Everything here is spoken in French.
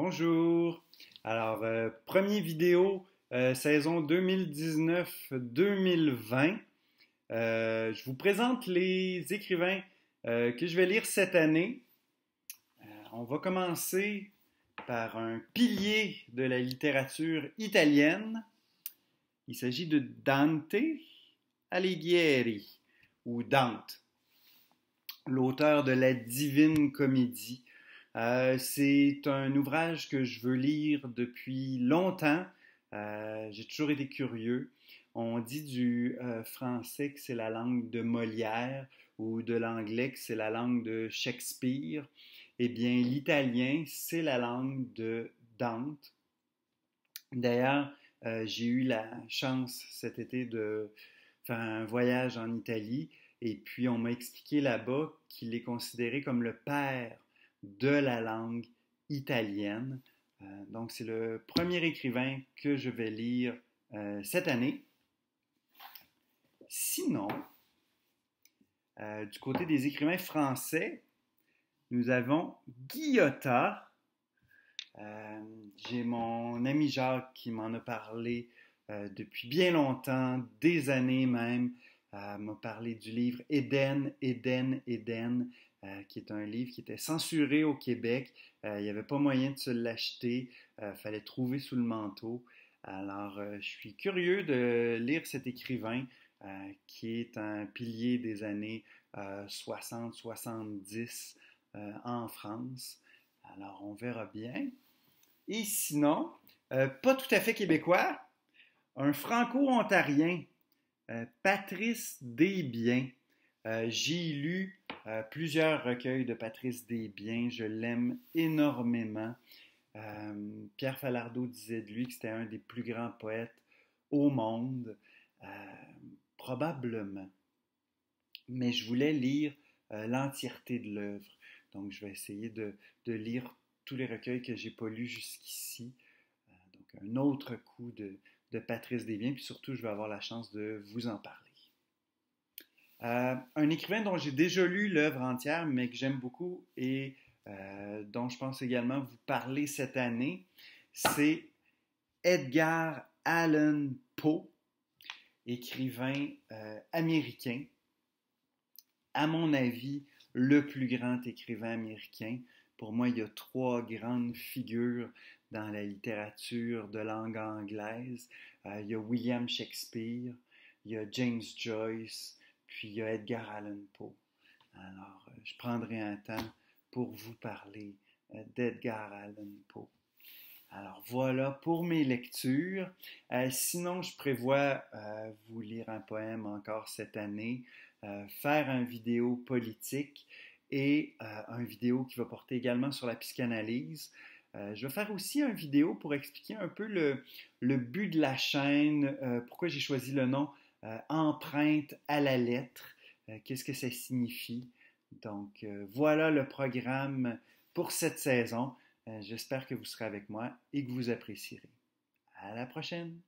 Bonjour. Alors, premier vidéo, saison 2019-2020. Je vous présente les écrivains que je vais lire cette année. On va commencer par un pilier de la littérature italienne. Il s'agit de Dante Alighieri, ou Dante, l'auteur de la Divine Comédie. C'est un ouvrage que je veux lire depuis longtemps. J'ai toujours été curieux. On dit du français que c'est la langue de Molière ou de l'anglais que c'est la langue de Shakespeare. Eh bien, l'italien, c'est la langue de Dante. D'ailleurs, j'ai eu la chance cet été de faire un voyage en Italie et puis on m'a expliqué là-bas qu'il est considéré comme le père de la langue italienne. Donc, c'est le premier écrivain que je vais lire cette année. Sinon, du côté des écrivains français, nous avons Guyotat. J'ai mon ami Jacques qui m'en a parlé depuis bien longtemps, des années même. M'a parlé du livre Éden, Éden, Éden, qui est un livre qui était censuré au Québec. Il n'y avait pas moyen de se l'acheter. Il fallait trouver sous le manteau. Alors, je suis curieux de lire cet écrivain qui est un pilier des années 60-70 en France. Alors, on verra bien. Et sinon, pas tout à fait québécois, un franco-ontarien, Patrice Desbiens. J'ai lu plusieurs recueils de Patrice Desbiens. Je l'aime énormément. Pierre Falardeau disait de lui que c'était un des plus grands poètes au monde. Probablement. Mais je voulais lire l'entièreté de l'œuvre. Donc, je vais essayer de lire tous les recueils que je n'ai pas lus jusqu'ici. Donc, un autre coup de Patrice Desbiens. Puis surtout, je vais avoir la chance de vous en parler. Un écrivain dont j'ai déjà lu l'œuvre entière, mais que j'aime beaucoup et dont je pense également vous parler cette année, c'est Edgar Allan Poe, écrivain américain. À mon avis, le plus grand écrivain américain. Pour moi, il y a trois grandes figures dans la littérature de langue anglaise. Il y a William Shakespeare, il y a James Joyce, puis il y a Edgar Allan Poe. Alors, je prendrai un temps pour vous parler d'Edgar Allan Poe. Alors voilà pour mes lectures. Sinon, je prévois vous lire un poème encore cette année, faire une vidéo politique et une vidéo qui va porter également sur la psychanalyse. Je vais faire aussi une vidéo pour expliquer un peu le but de la chaîne, pourquoi j'ai choisi le nom Empreinte à la lettre, qu'est-ce que ça signifie. Donc voilà le programme pour cette saison. J'espère que vous serez avec moi et que vous apprécierez. À la prochaine!